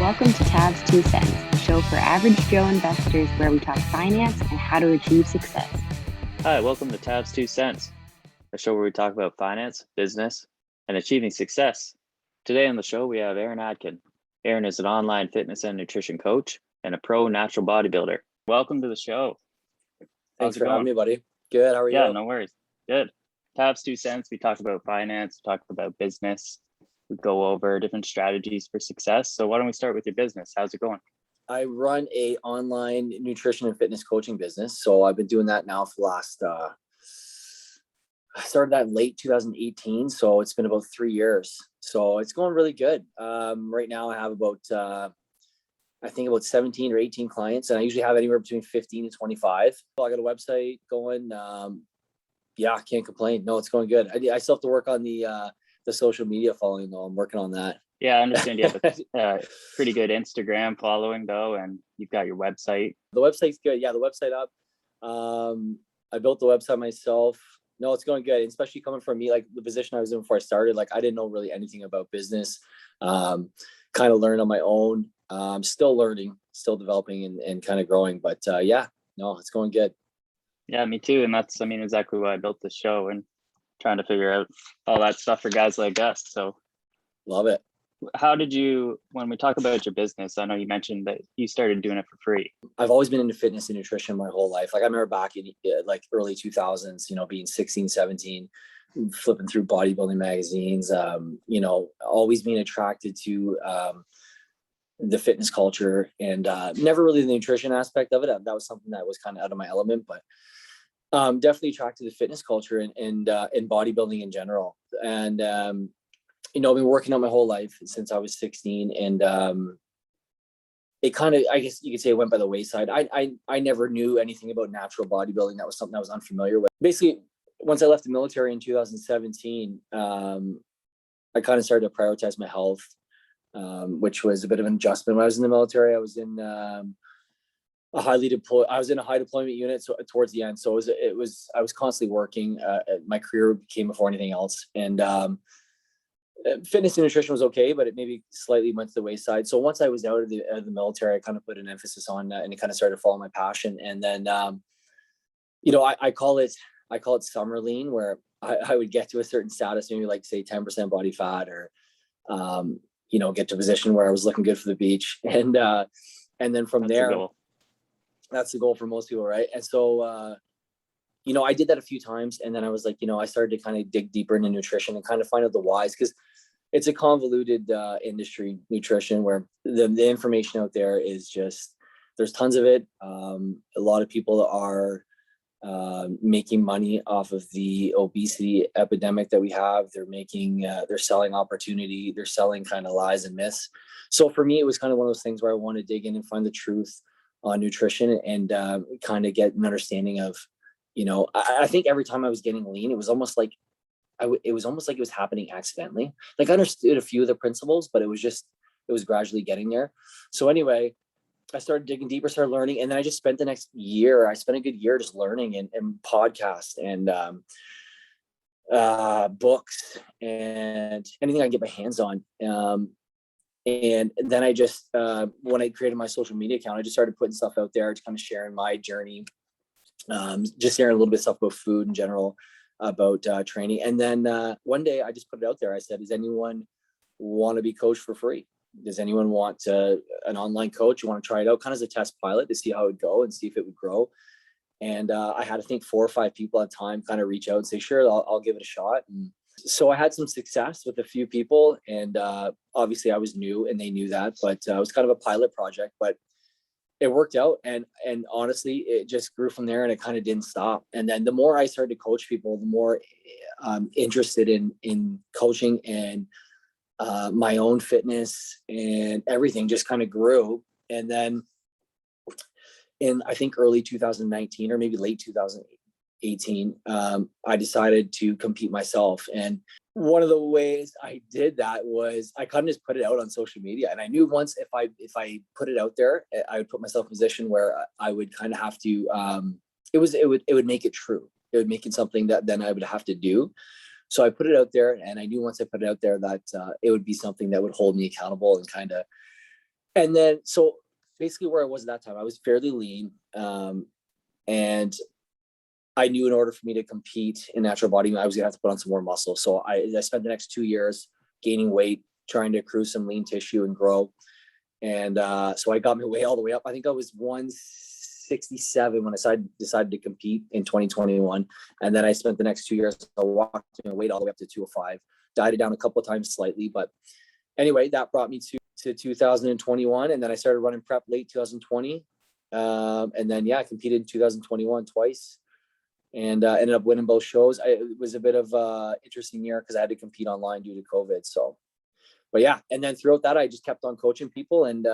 Welcome to Tab's 2 Cents, a show for average Joe investors where we talk finance and how to achieve success. Hi, welcome to Tab's 2 Cents, a show where we talk about finance, business, and achieving success. Today on the show, we have Aaron Adkin. Aaron is an online fitness and nutrition coach and a pro natural bodybuilder. Welcome to the show. Thanks for having me, buddy. Good. How are you? Yeah, no worries. Good. Tab's 2 Cents, we talk about finance, we talk about business. We go over different strategies for success. So why don't we start with your business? How's it going? I run a online nutrition and fitness coaching business. So I've been doing that now for the last, I started that in late 2018. So it's been about 3 years. So it's going really good. Right now I have about 17 or 18 clients, and I usually have anywhere between 15 to 25. So I got a website going. Yeah, I can't complain. No, it's going good. I still have to work on the social media following though. I'm working on that. Yeah, I understand you have a pretty good Instagram following though, and you've got your website. The website's good. Yeah, the website up. I built the website myself. No, it's going good, especially coming from me, like the position I was in before I started. Like I didn't know really anything about business. Kind of learned on my own. Still learning, still developing and kind of growing. But yeah, no, it's going good. Yeah, me too. And that's, exactly why I built the show and trying to figure out all that stuff for guys like us. So love it. How did you, when we talk about your business, I know you mentioned that you started doing it for free. I've always been into fitness and nutrition my whole life. Like I remember back in like early 2000s, being 16, 17, flipping through bodybuilding magazines, always being attracted to the fitness culture and never really the nutrition aspect of it. That was something that was kind of out of my element, but definitely attracted to fitness culture and bodybuilding in general. And, I've been working out my whole life since I was 16, and it kind of, I guess you could say, it went by the wayside. I never knew anything about natural bodybuilding. That was something I was unfamiliar with. Basically, once I left the military in 2017, I kind of started to prioritize my health, which was a bit of an adjustment. When I was in the military, I was in a high deployment unit. So towards the end, so I was constantly working. My career came before anything else, and fitness and nutrition was okay, but it maybe slightly went to the wayside. So once I was out of the military, I kind of put an emphasis on and it kind of started to follow my passion. And then, I call it summer lean, where I would get to a certain status, maybe like say 10% body fat, or, get to a position where I was looking good for the beach. And then from there, that's the goal for most people. Right. And so, I did that a few times, and then I was like, I started to kind of dig deeper into nutrition and kind of find out the whys, because it's a convoluted industry, nutrition, where the information out there is just, there's tons of it. A lot of people are making money off of the obesity epidemic that we have. They're selling opportunity. They're selling kind of lies and myths. So for me, it was kind of one of those things where I want to dig in and find the truth on nutrition and kind of get an understanding of, I think every time I was getting lean, it was almost like it was happening accidentally. Like I understood a few of the principles, but it was gradually getting there. So anyway, I started digging deeper, started learning. And then I just spent I spent a good year just learning and podcasts and books and anything I can get my hands on. And then I just, when I created my social media account, I just started putting stuff out there to kind of sharing my journey. Just sharing a little bit of stuff about food in general, about training. And then one day I just put it out there. I said, does anyone want to be coached for free? Does anyone want an online coach? You want to try it out kind of as a test pilot to see how it would go and see if it would grow? And I had, I think, 4 or 5 people at a time kind of reach out and say, sure, I'll give it a shot. And so I had some success with a few people, and obviously I was new and they knew that, but it was kind of a pilot project, but it worked out. And honestly, it just grew from there, and it kind of didn't stop. And then the more I started to coach people, the more interested in coaching and my own fitness and everything just kind of grew. And then in, I think, early 2019 or maybe late 2018, I decided to compete myself. And one of the ways I did that was I kind of just put it out on social media. And I knew once if I put it out there, I would put myself in a position where I would kind of have to, it would make it true. It would make it something that then I would have to do. So I put it out there, and I knew once I put it out there that it would be something that would hold me accountable and kind of And then, so basically where I was at that time, I was fairly lean. And I knew in order for me to compete in natural bodybuilding, I was gonna have to put on some more muscle. So I spent the next 2 years gaining weight, trying to accrue some lean tissue and grow. And so I got my weight all the way up. I think I was 167 when I decided to compete in 2021. And then I spent the next 2 years, I walked my weight all the way up to 205, dieted down a couple of times slightly. But anyway, that brought me to 2021. And then I started running prep late 2020. And then, I competed in 2021 twice. And ended up winning both shows. It was a bit of an interesting year because I had to compete online due to COVID. So, but yeah, and then throughout that, I just kept on coaching people, and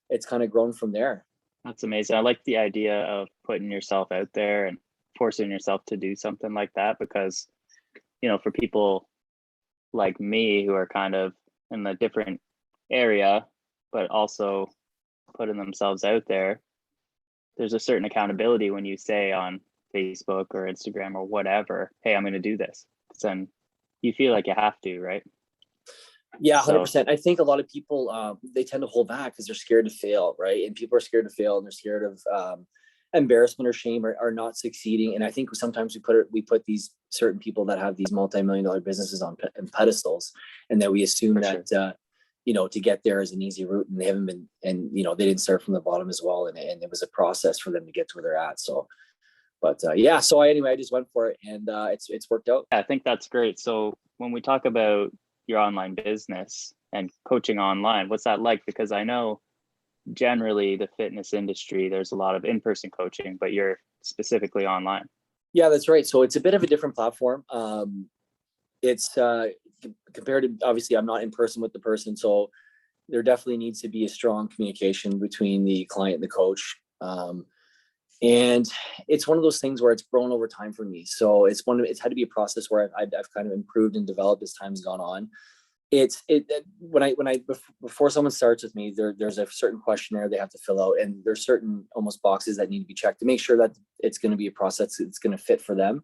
it's kind of grown from there. That's amazing. I like the idea of putting yourself out there and forcing yourself to do something like that, because, for people like me who are kind of in a different area, but also putting themselves out there, there's a certain accountability when you say on Facebook or Instagram or whatever, hey, I'm going to do this. Then you feel like you have to, right? Yeah, 100%. I think a lot of people, they tend to hold back because they're scared to fail, right? And people are scared to fail, and they're scared of embarrassment or shame or not succeeding. And I think sometimes we put these certain people that have these multi-million-dollar businesses on pedestals, and that we assume For that, sure. to get there is an easy route, and they haven't been, and, they didn't start from the bottom as well. And it was a process for them to get to where they're at. So, but so I just went for it, and it's worked out. I think that's great. So when we talk about your online business and coaching online, what's that like? Because I know generally the fitness industry, there's a lot of in-person coaching, but you're specifically online. Yeah, that's right. So it's a bit of a different platform. It's compared to, obviously I'm not in person with the person. So there definitely needs to be a strong communication between the client and the coach. And it's one of those things where it's grown over time for me. So it's had to be a process where I've kind of improved and developed as time's gone on. Before someone starts with me, there's a certain questionnaire they have to fill out, and there's certain almost boxes that need to be checked to make sure that it's going to be a process that's going to fit for them,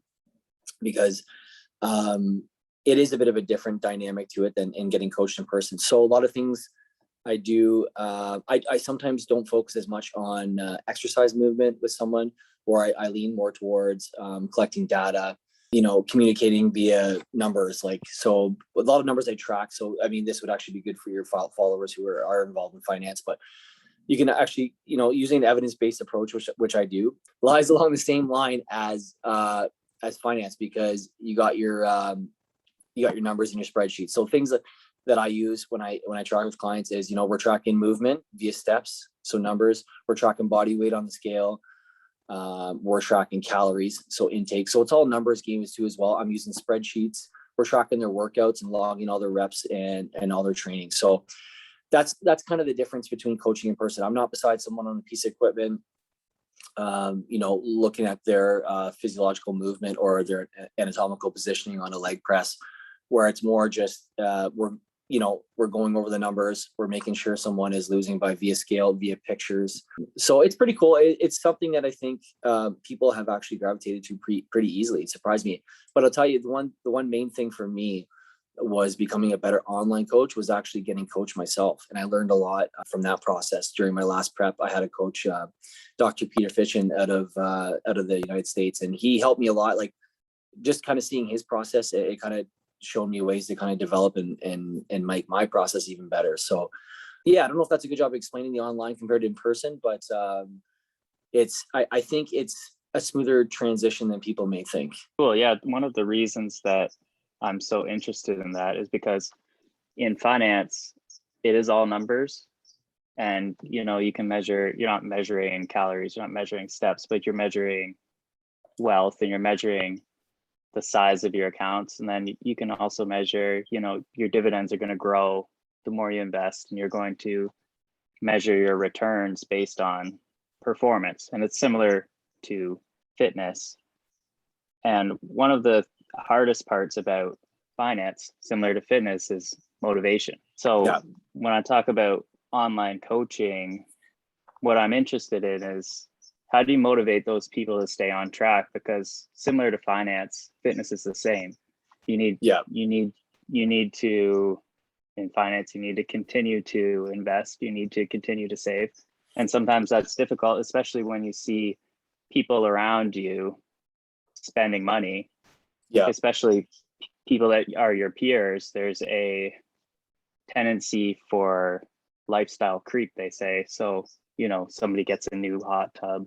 because it is a bit of a different dynamic to it than in getting coached in person. So a lot of things I do, I sometimes don't focus as much on exercise movement with someone, or I lean more towards collecting data, communicating via numbers. So a lot of numbers I track. So, I mean, this would actually be good for your followers who are involved in finance, but you can actually, using the evidence-based approach, which I do, lies along the same line as finance, because you got your numbers in your spreadsheet. So things that I use when I track with clients is, we're tracking movement via steps. So numbers, we're tracking body weight on the scale. We're tracking calories, so intake. So it's all numbers games too as well. I'm using spreadsheets. We're tracking their workouts and logging all their reps and all their training. So that's kind of the difference between coaching in person. I'm not beside someone on a piece of equipment, looking at their physiological movement or their anatomical positioning on a leg press, where it's more just we're going over the numbers. We're making sure someone is losing via scale, via pictures. So it's pretty cool. It's something that I think people have actually gravitated to pretty easily. It surprised me. But I'll tell you, the one main thing for me was becoming a better online coach was actually getting coached myself. And I learned a lot from that process. During my last prep, I had a coach, Dr. Peter Fitchen out of the United States. And he helped me a lot. Like, just kind of seeing his process, it kind of showed me ways to kind of develop and make my process even better. So yeah, I don't know if that's a good job of explaining the online compared to in person, but I think it's a smoother transition than people may think. Cool. Yeah. One of the reasons that I'm so interested in that is because in finance, it is all numbers. And, you can measure, you're not measuring calories, you're not measuring steps, but you're measuring wealth, and you're measuring the size of your accounts. And then you can also measure, your dividends are going to grow the more you invest, and you're going to measure your returns based on performance. And it's similar to fitness. And one of the hardest parts about finance, similar to fitness, is motivation. So when I talk about online coaching, what I'm interested in is, how do you motivate those people to stay on track? Because similar to finance, fitness is the same. You need to in finance, you need to continue to invest, you need to continue to save. And sometimes that's difficult, especially when you see people around you spending money, especially people that are your peers. There's a tendency for lifestyle creep, they say. So, you know, somebody gets a new hot tub.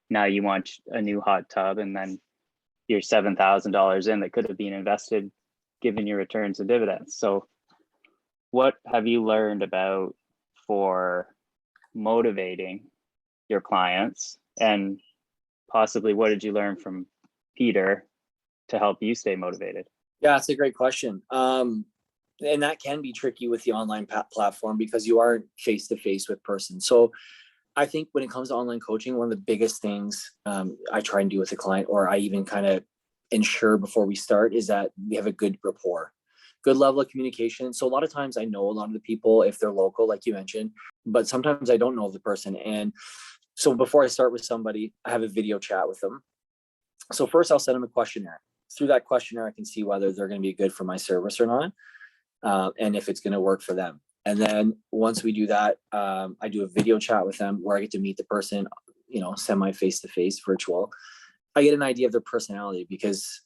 Now you want a new hot tub, and then you're $7,000 in that could have been invested, giving you returns and dividends. So what have you learned about for motivating your clients, and possibly what did you learn from Peter to help you stay motivated? Yeah, it's a great question. And that can be tricky with the online platform because you aren't face to face with person. So I think when it comes to online coaching, one of the biggest things I try and do with the client, or I even kind of ensure before we start, is that we have a good rapport, good level of communication. So a lot of times I know a lot of the people if they're local, like you mentioned, but sometimes I don't know the person. And so before I start with somebody, I have a video chat with them. So first I'll send them a questionnaire. Through that questionnaire, I can see whether they're going to be good for my service or not, and if it's going to work for them. And then once we do that, I do a video chat with them where I get to meet the person, you know, semi face-to-face, virtual. I get an idea of their personality, because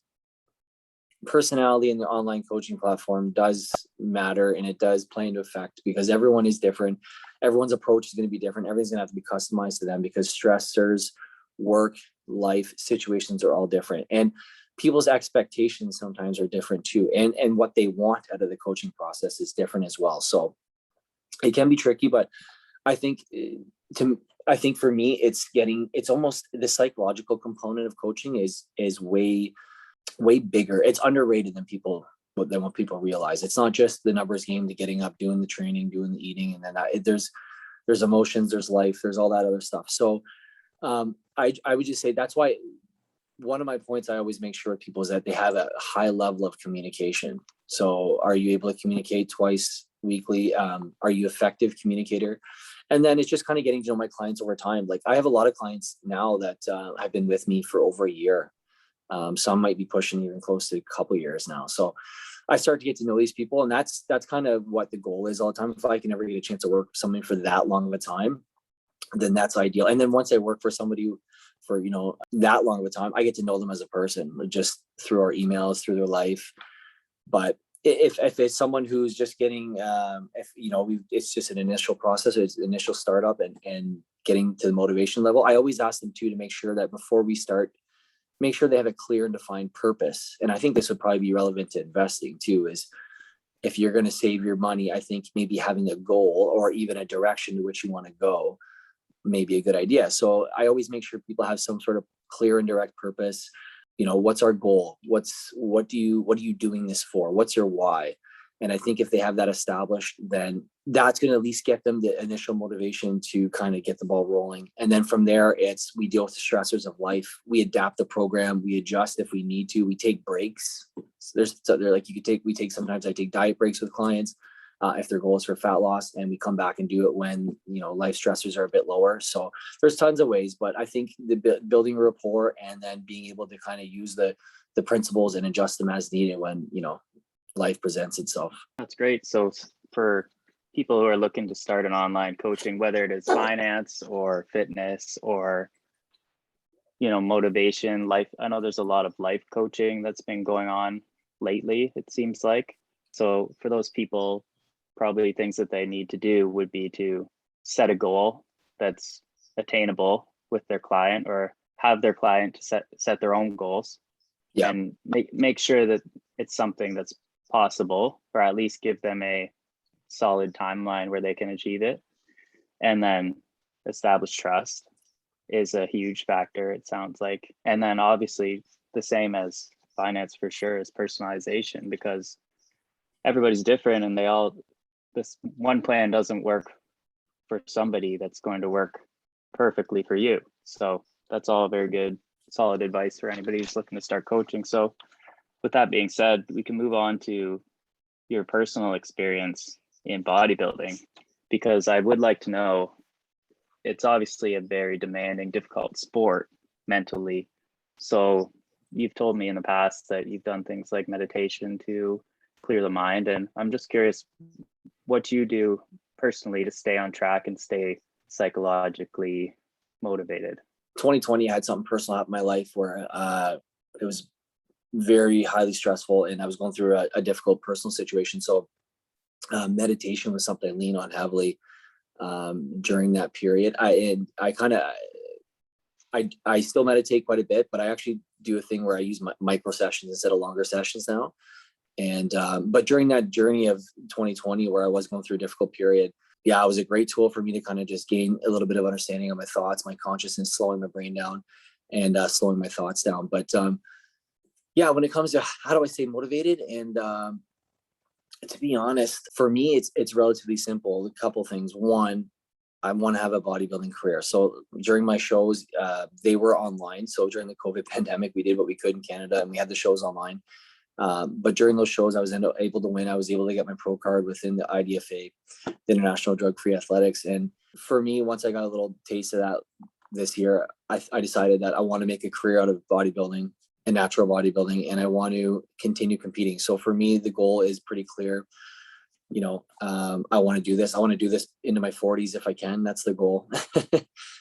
personality in the online coaching platform does matter, and it does play into effect because everyone is different. Everyone's approach is going to be different. Everything's going to have to be customized to them because stressors, work, life situations are all different. And people's expectations sometimes are different too. And what they want out of the coaching process is different as well. So it can be tricky, but I think for me, it's almost the psychological component of coaching is way bigger. It's underrated than what people realize. It's not just the numbers game, the getting up, doing the training, doing the eating, and then there's emotions, there's life, there's all that other stuff. So I would just say that's why one of my points I always make sure with people is that they have a high level of communication. So are you able to communicate twice weekly? Are you effective communicator? And then it's just kind of getting to know my clients over time. Like I have a lot of clients now that have been with me for over a year. Some might be pushing even close to a couple of years now. So I start to get to know these people, and that's kind of what the goal is all the time. If I can ever get a chance to work with somebody for that long of a time, then that's ideal. And then once I work for somebody for, you know, that long of a time, I get to know them as a person, just through our emails, through their life. But if it's someone who's just getting, if you know, it's just an initial process, it's an initial startup and getting to the motivation level, I always ask them too to make sure that before we start, make sure they have a clear and defined purpose. And I think this would probably be relevant to investing too, is if you're going to save your money, I think maybe having a goal or even a direction to which you want to go may be a good idea. So I always make sure people have some sort of clear and direct purpose. You know, what's our goal? What are you doing this for? What's your why? And I think if they have that established, then that's going to at least get them the initial motivation to kind of get the ball rolling. And then from there, we deal with the stressors of life. We adapt the program. We adjust if we need to. We take breaks. Sometimes I take diet breaks with clients if their goal is for fat loss, and we come back and do it when, you know, life stressors are a bit lower. So there's tons of ways, but I think the building rapport and then being able to kind of use the principles and adjust them as needed when, you know, life presents itself. That's great. So for people who are looking to start an online coaching, whether it is finance or fitness or, you know, motivation, life, I know there's a lot of life coaching that's been going on lately, it seems like. So for those people, probably things that they need to do would be to set a goal that's attainable with their client, or have their client to set their own goals. Yeah. And make sure that it's something that's possible, or at least give them a solid timeline where they can achieve it. And then establish trust is a huge factor, it sounds like. And then obviously the same as finance for sure is personalization, because everybody's different, and this one plan doesn't work for somebody that's going to work perfectly for you. So that's all very good, solid advice for anybody who's looking to start coaching. So with that being said, we can move on to your personal experience in bodybuilding, because I would like to know, it's obviously a very demanding, difficult sport mentally. So you've told me in the past that you've done things like meditation to clear the mind. And I'm just curious, what do you do personally to stay on track and stay psychologically motivated? 2020 I had something personal happen in my life where it was very highly stressful, and I was going through a difficult personal situation. So meditation was something I leaned on heavily during that period. I still meditate quite a bit, but I actually do a thing where I use micro sessions instead of longer sessions now. And but during that journey of 2020, where I was going through a difficult period, yeah, it was a great tool for me to kind of just gain a little bit of understanding of my thoughts, my consciousness, slowing my brain down and slowing my thoughts down. But yeah, when it comes to how do I stay motivated, and to be honest, for me, it's relatively simple. A couple things. One, I want to have a bodybuilding career. So during my shows, they were online. So during the COVID pandemic, we did what we could in Canada, and we had the shows online. But during those shows, I was able to win. I was able to get my pro card within the IDFA, the International Drug-Free Athletics. And for me, once I got a little taste of that this year, I decided that I want to make a career out of bodybuilding and natural bodybuilding, and I want to continue competing. So for me, the goal is pretty clear. I want to do this. I want to do this into my 40s if I can. That's the goal.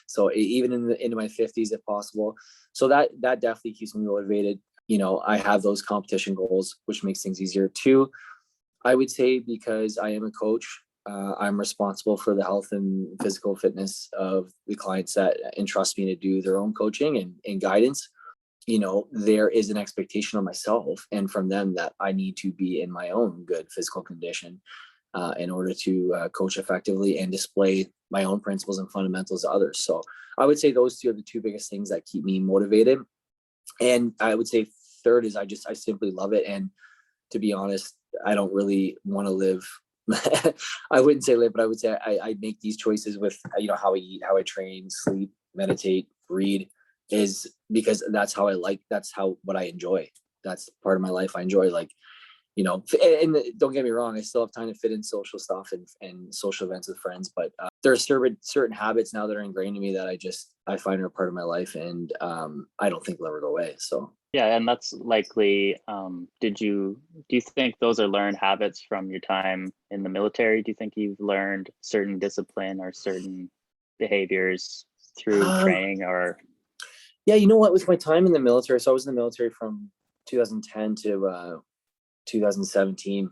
So even into my 50s if possible. So that definitely keeps me motivated. I have those competition goals, which makes things easier. Two, I would say, because I am a coach, I'm responsible for the health and physical fitness of the clients that entrust me to do their own coaching and guidance. There is an expectation on myself and from them that I need to be in my own good physical condition in order to coach effectively and display my own principles and fundamentals to others. So I would say those two are the two biggest things that keep me motivated. And I would say third is I simply love it. And to be honest, I don't really want to live. I wouldn't say live, but I would say I make these choices with, how I eat, how I train, sleep, meditate, read, is because that's what I enjoy. That's part of my life I enjoy. And don't get me wrong, I still have time to fit in social stuff and social events with friends, but there are certain habits now that are ingrained in me that I find are a part of my life, and I don't think will ever go away. So yeah, and that's likely. Do you think those are learned habits from your time in the military? Do you think you've learned certain discipline or certain behaviors through training? Or yeah, you know what? With my time in the military, so I was in the military from 2010 to 2017.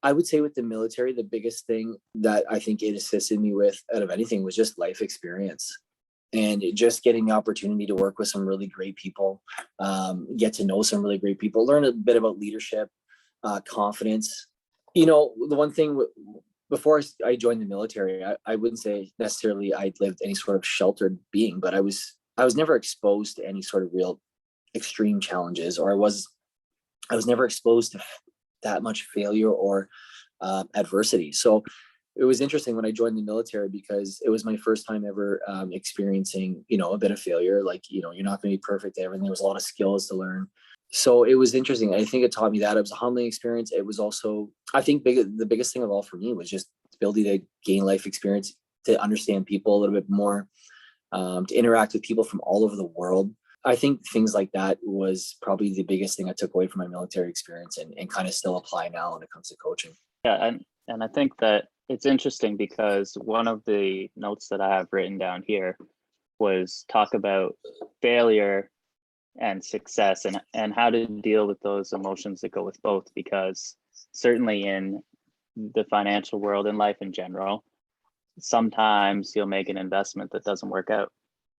I would say with the military, the biggest thing that I think it assisted me with out of anything was just life experience, and just getting the opportunity to work with some really great people, get to know some really great people, learn a bit about leadership, confidence. The one thing before I joined the military, I wouldn't say necessarily I lived any sort of sheltered being, but I was never exposed to any sort of real extreme challenges, or I was never exposed to that much failure or adversity. So it was interesting when I joined the military, because it was my first time ever experiencing, a bit of failure. You're not going to be perfect at everything. There was a lot of skills to learn. So it was interesting. I think it taught me that. It was a humbling experience. It was also, I think the biggest thing of all for me was just the ability to gain life experience, to understand people a little bit more, to interact with people from all over the world. I think things like that was probably the biggest thing I took away from my military experience and kind of still apply now when it comes to coaching. Yeah, and I think that it's interesting because one of the notes that I have written down here was talk about failure and success and how to deal with those emotions that go with both, because certainly in the financial world and life in general, sometimes you'll make an investment that doesn't work out,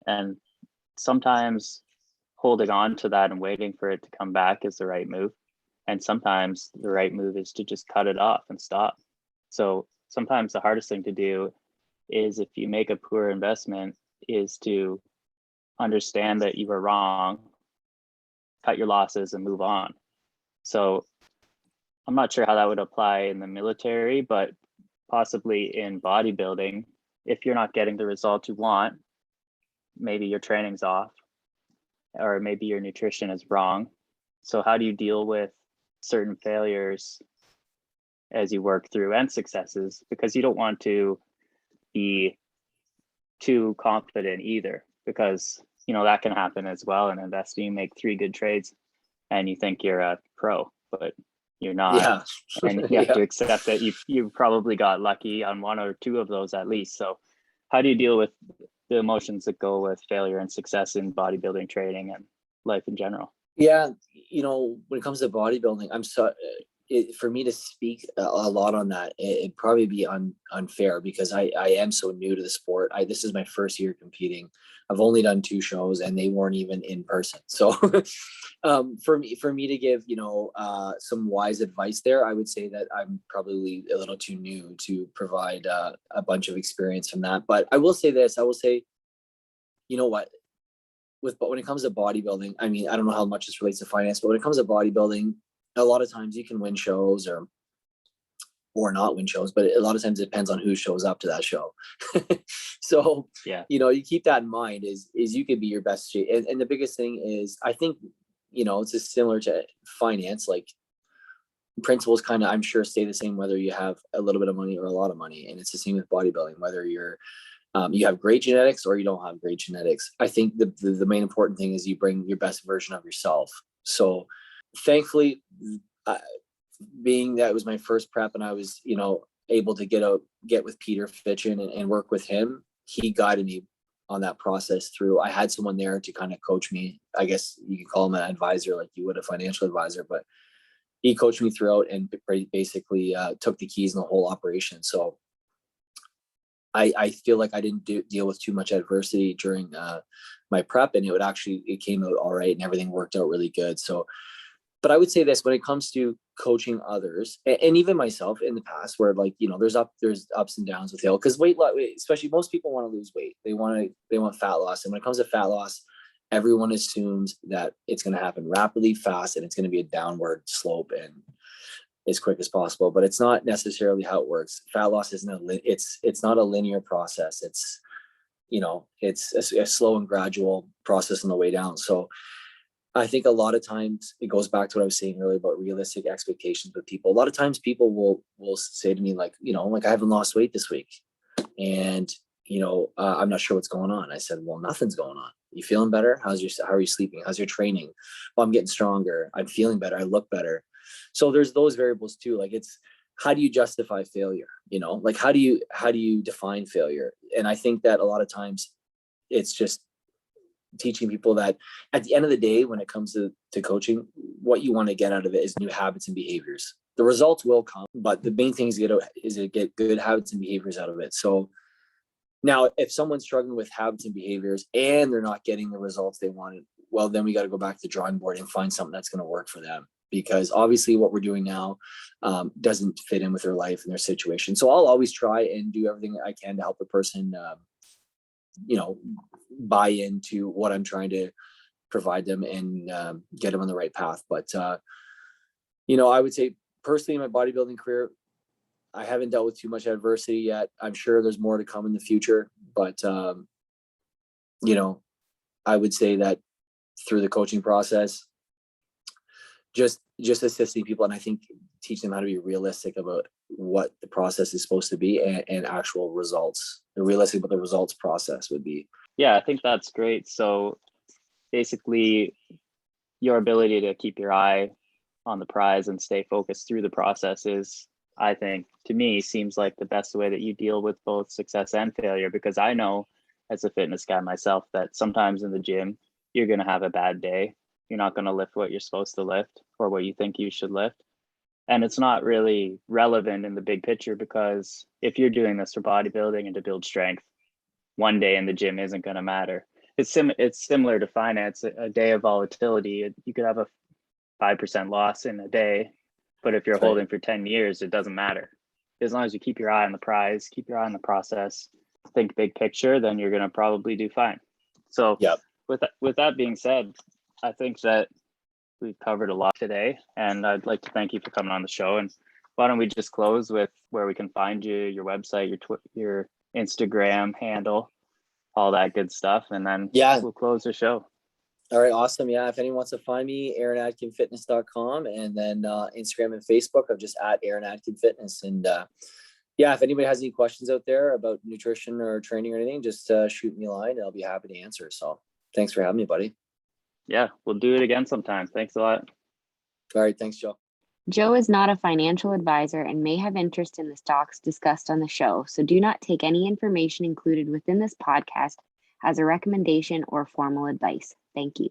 and sometimes holding on to that and waiting for it to come back is the right move, and sometimes the right move is to just cut it off and stop. So sometimes the hardest thing to do is, if you make a poor investment, is to understand that you were wrong, cut your losses and move on. So I'm not sure how that would apply in the military, but possibly in bodybuilding. If you're not getting the results you want, maybe your training's off, or maybe your nutrition is wrong. So how do you deal with certain failures as you work through, and successes? Because you don't want to be too confident either, because that can happen as well in investing. You make 3 good trades and you think you're a pro, but you're not. Yeah. And you have to accept that you probably got lucky on one or two of those at least. So how do you deal with the emotions that go with failure and success in bodybuilding training and life in general? Yeah, when it comes to bodybuilding, for me to speak a lot on that, it'd probably be unfair because I am so new to the sport. This is my first year competing. I've only done 2 shows and they weren't even in person. So for me to give, some wise advice there, I would say that I'm probably a little too new to provide a bunch of experience from that. But I will say this, you know what, when it comes to bodybuilding, I mean, I don't know how much this relates to finance, but when it comes to bodybuilding, a lot of times you can win shows or not win shows, but a lot of times it depends on who shows up to that show. So, yeah, you keep that in mind is you could be your best. And the biggest thing is, I think, it's just similar to finance, like principles kind of, I'm sure, stay the same, whether you have a little bit of money or a lot of money. And it's the same with bodybuilding, whether you have great genetics or you don't have great genetics. I think the main important thing is you bring your best version of yourself. So thankfully, being that it was my first prep and I was, able to get with Peter Fitchin and work with him, he guided me on that process through. I had someone there to kind of coach me. I guess you could call him an advisor, like you would a financial advisor, but he coached me throughout and basically took the keys in the whole operation. So I feel like I didn't deal with too much adversity during my prep, and it came out all right and everything worked out really good. So, but I would say this, when it comes to coaching others and even myself in the past, where there's ups and downs with because weight loss, especially most people want to lose weight. They want fat loss. And when it comes to fat loss, everyone assumes that it's going to happen rapidly, fast, and it's going to be a downward slope and as quick as possible, but it's not necessarily how it works. Fat loss it's not a linear process. It's a slow and gradual process on the way down. So I think a lot of times it goes back to what I was saying earlier about realistic expectations with people. A lot of times people will say to me like I haven't lost weight this week, and I'm not sure what's going on. I said, well, nothing's going on. You feeling better? How are you sleeping? How's your training? Well, I'm getting stronger. I'm feeling better. I look better. So there's those variables too. Like how do you justify failure? Like how do you define failure? And I think that a lot of times it's just teaching people that at the end of the day, when it comes to coaching, what you want to get out of it is new habits and behaviors. The results will come, but the main thing is to get good habits and behaviors out of it. So now if someone's struggling with habits and behaviors and they're not getting the results they wanted, well, then we got to go back to the drawing board and find something that's going to work for them. Because obviously what we're doing now doesn't fit in with their life and their situation. So I'll always try and do everything I can to help the person, buy into what I'm trying to provide them and get them on the right path. But, I would say personally in my bodybuilding career, I haven't dealt with too much adversity yet. I'm sure there's more to come in the future, but, I would say that through the coaching process, just assisting people, and I think teaching them how to be realistic about what the process is supposed to be and actual results. The realistic about the results process would be. Yeah, I think that's great. So basically your ability to keep your eye on the prize and stay focused through the process is, I think, to me, seems like the best way that you deal with both success and failure, because I know as a fitness guy myself that sometimes in the gym, you're going to have a bad day. You're not going to lift what you're supposed to lift or what you think you should lift. And it's not really relevant in the big picture, because if you're doing this for bodybuilding and to build strength, one day in the gym isn't going to matter. It's similar to finance. A day of volatility, you could have a 5% loss in a day, but if you're holding for 10 years, it doesn't matter. As long as you keep your eye on the prize, keep your eye on the process, think big picture, then you're going to probably do fine. So with that being said, I think that we've covered a lot today, and I'd like to thank you for coming on the show. And why don't we just close with where we can find you, your website, your Instagram handle, all that good stuff, and then we'll close the show. All right, awesome. Yeah, if anyone wants to find me, AaronAdkinFitness.com, and then Instagram and Facebook, I'm just at Aaron Adkin Fitness. And if anybody has any questions out there about nutrition or training or anything, just shoot me a line and I'll be happy to answer. So thanks for having me, buddy. Yeah, we'll do it again sometime. Thanks a lot. All right, thanks, Joe. Joe is not a financial advisor and may have interest in the stocks discussed on the show, so do not take any information included within this podcast as a recommendation or formal advice. Thank you.